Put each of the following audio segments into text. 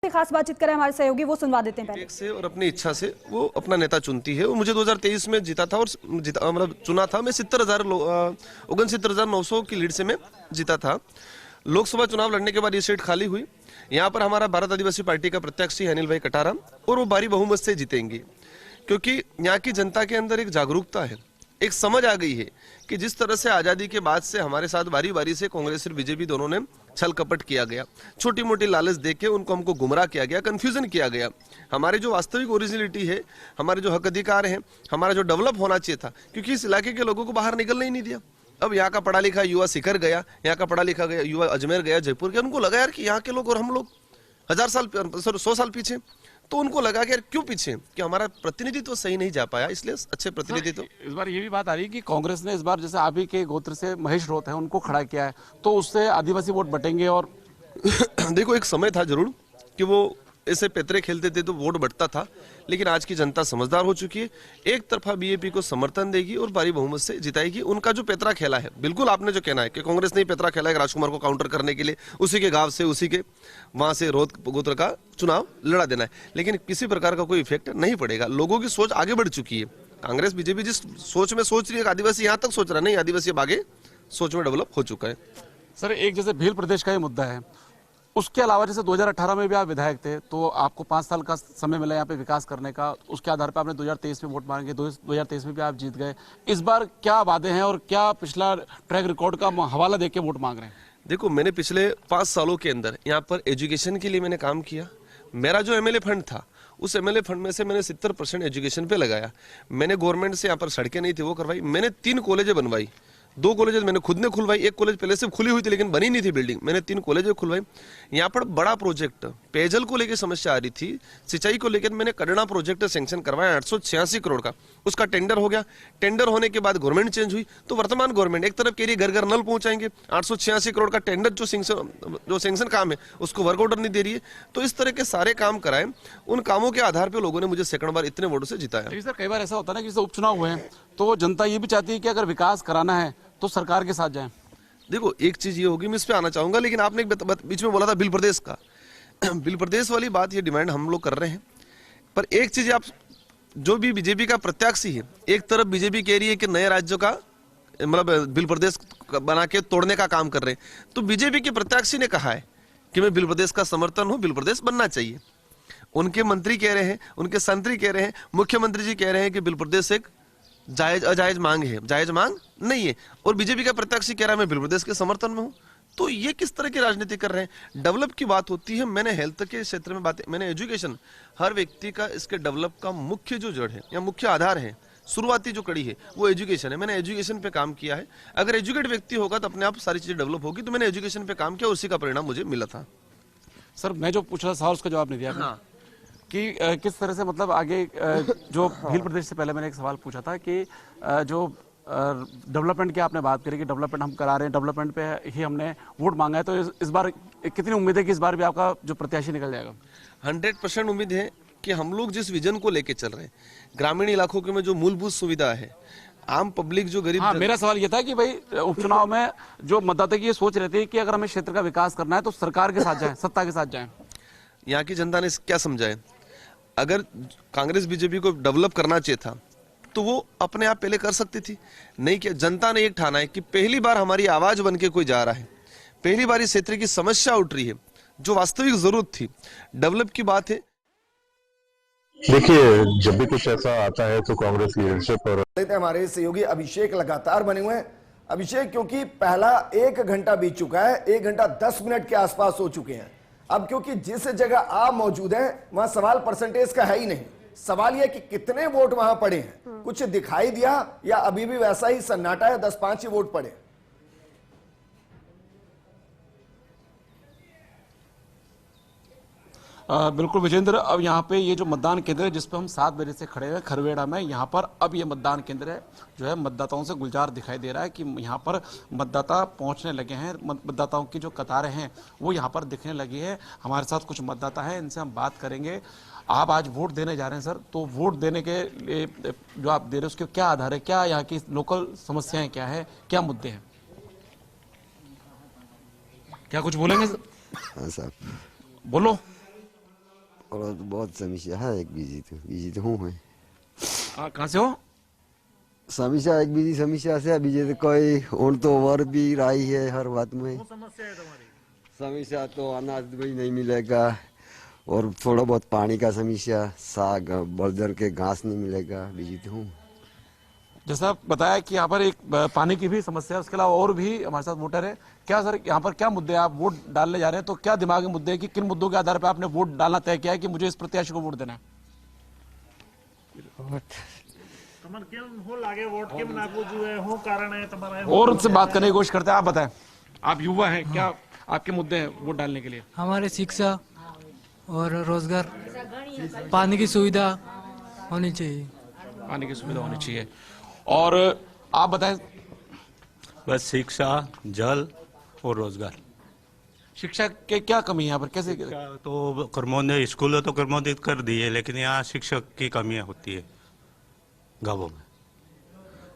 की खास बातचीत करें हमारे सहयोगी, वो सुनवा देते हैं पहले से। और अपनी इच्छा से वो अपना नेता चुनती है। वो मुझे 2023 में जीता था और मतलब चुना था। मैं 69,900 की लीड से मैं जीता था। लोकसभा चुनाव लड़ने के बाद ये सीट खाली हुई। यहाँ पर हमारा भारत आदिवासी पार्टी का प्रत्याशी है अनिल भाई कटारा, और वो भारी बहुमत से जीतेंगे, क्योंकि यहाँ की जनता के अंदर एक जागरूकता है, एक समझ आ गई है कि जिस तरह से आज़ादी के बाद से हमारे साथ बारी बारी से कांग्रेस और बीजेपी दोनों ने छल कपट किया गया, छोटी मोटी लालच देके हमको गुमराह किया गया, कंफ्यूजन किया गया। हमारी जो वास्तविक ओरिजिनलिटी है, हमारे जो हक अधिकार हैं, हमारा जो डेवलप होना चाहिए था, क्योंकि इस इलाके के लोगों को बाहर निकलने ही नहीं दिया। अब यहाँ का पढ़ा लिखा युवा शिखर गया, यहाँ का पढ़ा लिखा गया युवा अजमेर गया, जयपुर गया। उनको लगा यार कि यहाँ के लोग और हम लोग 100 साल पीछे। तो उनको लगा कि यार क्यों पीछे, कि हमारा प्रतिनिधित्व सही नहीं जा पाया, इसलिए अच्छे प्रतिनिधित्व। इस बार ये भी बात आ रही है कि कांग्रेस ने इस बार जैसे आप ही के गोत्र से महेश रोहत है उनको खड़ा किया है, तो उससे आदिवासी वोट बटेंगे। और देखो, एक समय था जरूर कि वो ऐसे पैतरे खेलते थे तो वोट बढ़ता था, लेकिन आज की जनता समझदार हो चुकी है। एक तरफा बीजेपी को समर्थन देगी और भारी बहुमत से जिताएगी। उनका जो पैतरा खेला है, बिल्कुल आपने जो कहना है कि कांग्रेस ने पैतरा खेला है राजकुमार को काउंटर करने के लिए, उसी के गांव से, उसी के वहां से रोहत गोत्र का चुनाव लड़ा देना है, लेकिन किसी प्रकार का कोई इफेक्ट नहीं पड़ेगा। लोगों की सोच आगे बढ़ चुकी है। कांग्रेस बीजेपी जिस सोच में सोच रही है, आदिवासी यहाँ तक सोच रहा नहीं, आदिवासी अब आगे सोच में डेवलप हो चुका है। सर, एक जैसे भील प्रदेश का ये मुद्दा है, उसके अलावा जैसे 2018 में भी आप विधायक थे, तो आपको 5 साल का समय मिला यहाँ पे विकास करने का, उसके आधार पर आपने 2023 में वोट मांगे, 2023 में भी आप जीत गए। इस बार क्या वादे हैं और क्या पिछला ट्रैक रिकॉर्ड का हवाला देके वोट मांग रहे हैं? देखो, मैंने पिछले 5 सालों के अंदर यहाँ पर एजुकेशन के लिए मैंने काम किया। मेरा जो एमएलए फंड था, उस एमएलए फंड में से मैंने 70% एजुकेशन पे लगाया। मैंने गवर्नमेंट से यहाँ पर सड़कें नहीं थी वो करवाई। मैंने 3 कॉलेजें बनवाई, 2 कॉलेज मैंने खुद ने खुलवाई। एक कॉलेज पहले से खुली हुई थी लेकिन बनी नहीं थी बिल्डिंग, मैंने 3 कॉलेज खुलवाई। यहाँ पर बड़ा प्रोजेक्ट पेयजल को लेकर समस्या आ रही थी, सिंचाई को लेकर मैंने कड़ना प्रोजेक्ट सैंक्शन करवाया 886 करोड़ का। उसका टेंडर हो गया। टेंडर होने के बाद गवर्नमेंट चेंज हुई, तो वर्तमान गवर्नमेंट एक तरफ कह रही घर घर नल पहुंचाएंगे, 886 करोड़ का टेंडर जो सैंक्शन काम है उसको वर्क ऑर्डर नहीं दे रही है। तो इस तरह के सारे काम कराए, उन कामों के आधार पर लोगों ने मुझे सेकंड बार इतने वोटों से जिताया। सर, कई बार ऐसा होता है ना कि उपचुनाव हुए हैं तो जनता ये भी चाहती है कि अगर विकास कराना है तो सरकार के साथ जाएं। देखो, एक चीज ये होगी, मैं इस पे आना चाहूंगा, लेकिन आपने एक बीच में बोला था बिल प्रदेश का। बिल प्रदेश वाली बात, ये डिमांड हम लोग कर रहे हैं, पर एक चीज आप, जो भी बीजेपी का प्रत्याशी है, एक तरफ बीजेपी कह रही है कि नए राज्यों का मतलब बिल प्रदेश बना के तोड़ने का काम कर रहे हैं, तो बीजेपी के प्रत्याशी ने कहा है कि मैं बिल प्रदेश का समर्थन हूं, बिल प्रदेश बनना चाहिए। उनके मंत्री कह रहे हैं, उनके संतरी कह रहे हैं, मुख्यमंत्री जी कह रहे हैं कि बिल प्रदेश एक जायज अजायज मांग है, जायज मांग नहीं है, और बीजेपी का प्रत्याशी कह रहा है मैं बिल प्रदेश के समर्थन में हूं। तो ये किस तरह की राजनीति कर रहे हैं? डेवलप की बात होती है, मैंने हेल्थ के क्षेत्र में बातें, मैंने एजुकेशन, हर व्यक्ति का इसके डेवलप का मुख्य जो जड़ है या मुख्य आधार है, शुरुआती जो कड़ी है वो एजुकेशन है। मैंने एजुकेशन पे काम किया है। अगर एजुकेट व्यक्ति होगा तो अपने आप सारी चीजें डेवलप होगी। तो मैंने एजुकेशन पे काम किया, उसी का परिणाम मुझे मिला था। सर, मैं जो पूछ रहा था उसका जवाब नहीं दिया। हाँ, कि किस तरह से मतलब आगे जो भील प्रदेश से पहले मैंने एक सवाल पूछा था कि जो डेवलपमेंट की आपने बात करी कि डेवलपमेंट हम करा रहे हैं, डेवलपमेंट पे ही हमने वोट मांगा है, तो इस बार कितनी उम्मीद है कि इस बार भी आपका जो प्रत्याशी निकल जाएगा? 100% उम्मीद है कि हम लोग जिस विजन को लेके चल रहे हैं, ग्रामीण इलाकों के में जो मूलभूत सुविधा है, आम पब्लिक जो गरीब, हाँ, मेरा सवाल ये था कि भाई उपचुनाव में जो मतदाता की ये सोच रहती है कि अगर हमें क्षेत्र का विकास करना है तो सरकार के साथ जाए, सत्ता के साथ जाए। यहाँ की जनता ने क्या समझा है? अगर कांग्रेस बीजेपी को डेवलप करना चाहिए था तो वो अपने आप पहले कर सकती थी, नहीं किया। जनता ने एक ठाना है कि पहली बार हमारी आवाज बन के कोई जा रहा है, पहली बार इस क्षेत्र की समस्या उठ रही है, जो वास्तविक जरूरत थी, डेवलप की बात है। देखिए, जब भी कुछ ऐसा आता है तो कांग्रेस की लीडरशिप और हमारे सहयोगी अभिषेक लगातार बने हुए हैं। अभिषेक, क्योंकि पहला 1 घंटा बीत चुका है, 1 घंटा 10 मिनट के आसपास हो चुके हैं। अब क्योंकि जिस जगह आप मौजूद हैं वहां सवाल परसेंटेज का है ही नहीं, सवाल यह कि कितने वोट वहां पड़े हैं, कुछ दिखाई दिया या अभी भी वैसा ही सन्नाटा है, 10-5 ही वोट पड़े? बिल्कुल विजेंद्र, अब यहाँ पे ये जो मतदान केंद्र है जिस पे हम 7 बजे से खड़े हैं खरवेड़ा में, यहाँ पर अब ये मतदान केंद्र है जो है मतदाताओं से गुलजार दिखाई दे रहा है कि यहाँ पर मतदाता पहुँचने लगे हैं। मतदाताओं की जो कतारें हैं वो यहाँ पर दिखने लगी है। हमारे साथ कुछ मतदाता हैं, इनसे हम बात करेंगे। आप आज वोट देने जा रहे हैं सर, तो वोट देने के लिए जो आप दे रहे हैं उसके क्या आधार है, क्या यहाँ की लोकल समस्याएं क्या है, क्या मुद्दे हैं, क्या कुछ बोलेंगे? हाँ सर, बोलो। और बहुत समस्या है। एक बिजी तो हूँ मैं। कहाँ से हो? समस्या एक बिजी समस्या से अभी जैसे कोई और तो और भी रही है हर बात में। समस्या तो अनाज भी नहीं मिलेगा और थोड़ा बहुत पानी का समस्या, साग बलदर के घास नहीं मिलेगा। बिजी तो हूँ। जैसा बताया कि यहाँ पर एक पानी की भी समस्या है, उसके अलावा और भी हमारे साथ वोटर है। क्या सर यहाँ पर क्या मुद्दे आप वोट डालने जा रहे हैं, तो क्या दिमागी मुद्दे हैं कि किन मुद्दों के आधार पर आपने वोट डालना तय किया है कि मुझे इस प्रत्याशी को वोट देना है? और उनसे बात करने की कोशिश करते हैं। आप बताएं, आप युवा हैं, क्या आपके मुद्दे हैं वोट डालने के लिए? हमारे शिक्षा और रोजगार, पानी की सुविधा होनी चाहिए। पानी की सुविधा होनी चाहिए। और आप बताएं। बस शिक्षा, जल और रोजगार। शिक्षा के क्या कमी है यहाँ पर, कैसे? तो कर्मोन्नत स्कूलों तो कर्मोन्नत कर दिए, लेकिन यहाँ शिक्षक की कमियां होती है गाँवों में।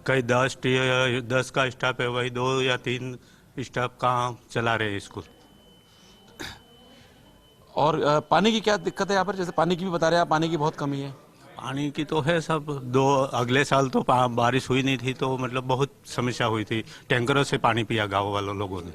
कई 10 का स्टाफ है, वही 2 या 3 स्टाफ काम चला रहे हैं स्कूल। और पानी की क्या दिक्कत है यहाँ पर? जैसे पानी की भी बता रहे हैं आप, पानी की बहुत कमी है। पानी की तो है सब। अगले साल तो बारिश हुई नहीं थी, तो मतलब बहुत समस्या हुई थी। टैंकरों से पानी पिया गाँव वालों लोगों ने।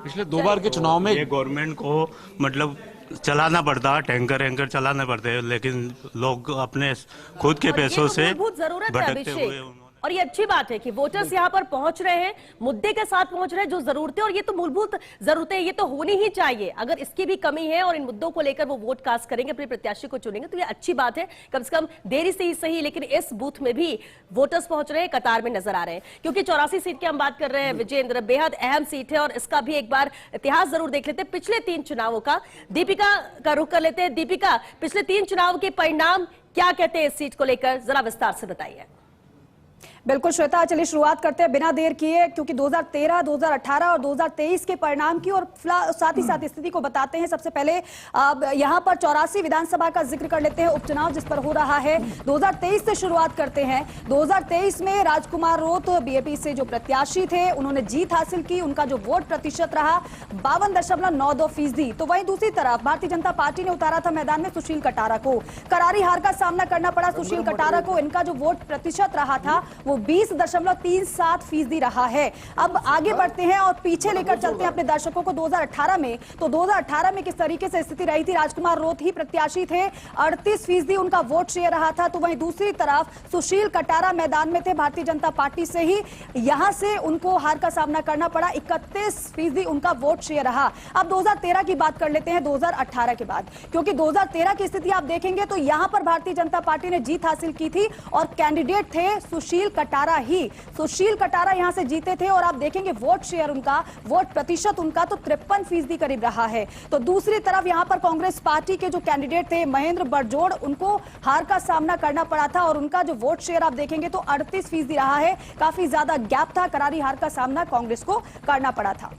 पिछले 2 बार के चुनाव में ये गवर्नमेंट को मतलब चलाना पड़ता, टैंकर चलाना पड़ते हैं, लेकिन लोग अपने खुद के पैसों से मूलभूत जरूरत है भटकते हुए अभिषेक। और ये अच्छी बात है कि वोटर्स यहाँ पर पहुंच रहे हैं, मुद्दे के साथ पहुंच रहे हैं, जो जरूरतें, और ये तो मूलभूत जरूरतें, ये तो होनी ही चाहिए। अगर इसकी भी कमी है और इन मुद्दों को लेकर वो वोट कास्ट करेंगे, अपने प्रत्याशी को चुनेंगे, तो ये अच्छी बात है। कम से कम देरी से ही सही, लेकिन इस बूथ में भी वोटर्स पहुंच रहे हैं, कतार में नजर आ रहे हैं। क्योंकि 84 सीट की हम बात कर रहे हैं विजेंद्र, बेहद अहम सीट है और इसका भी एक बार इतिहास जरूर देख लेते हैं पिछले 3 चुनावों का। दीपिका का रुख कर लेते हैं। दीपिका, पिछले 3 चुनाव के परिणाम क्या कहते हैं इस सीट को लेकर, जरा विस्तार से बताइए। बिल्कुल श्वेता, चलिए शुरुआत करते हैं बिना देर किए, क्योंकि 2013, 2018 और 2023 के परिणाम की और साथ ही साथ स्थिति को बताते हैं। सबसे पहले यहां पर 84 विधानसभा का जिक्र कर लेते हैं, उपचुनाव जिस पर हो रहा है। 2023 से शुरुआत करते हैं। 2023 में राजकुमार रोत बीएपी से जो प्रत्याशी थे, उन्होंने जीत हासिल की। उनका जो वोट प्रतिशत रहा 52.92%। तो वहीं दूसरी तरफ भारतीय जनता पार्टी ने उतारा था मैदान में सुशील कटारा को। करारी हार का सामना करना पड़ा सुशील कटारा को। इनका जो वोट प्रतिशत रहा था वो 20.37% रहा है। अब आगे बढ़ते हैं और पीछे लेकर चलते हैं अपने दर्शकों को 2018 में। तो 2018 में किस तरीके से स्थिति रही थी? राजकुमार रोत ही प्रत्याशी थे, 38% उनका वोट शेयर रहा था। तो वहीं दूसरी तरफ सुशील कटारा मैदान में थे भारतीय जनता पार्टी से ही, यहां से उनको हार का सामना करना पड़ा, 31% उनका वोट शेयर रहा। अब 2013 की बात कर लेते हैं 2018 के बाद, क्योंकि 2013 की स्थिति आप देखेंगे तो यहां पर भारतीय जनता पार्टी ने जीत हासिल की थी और कैंडिडेट थे सुशील कटारा ही। सुशील कटारा यहां से जीते थे और आप देखेंगे वोट शेयर उनका, वोट प्रतिशत उनका तो 53% करीब रहा है। तो दूसरी तरफ यहां पर कांग्रेस पार्टी के जो कैंडिडेट थे महेंद्र बड़जोड़, उनको हार का सामना करना पड़ा था और उनका जो वोट शेयर आप देखेंगे तो 38% रहा है। काफी ज्यादा गैप था, करारी हार का सामना कांग्रेस को करना पड़ा था।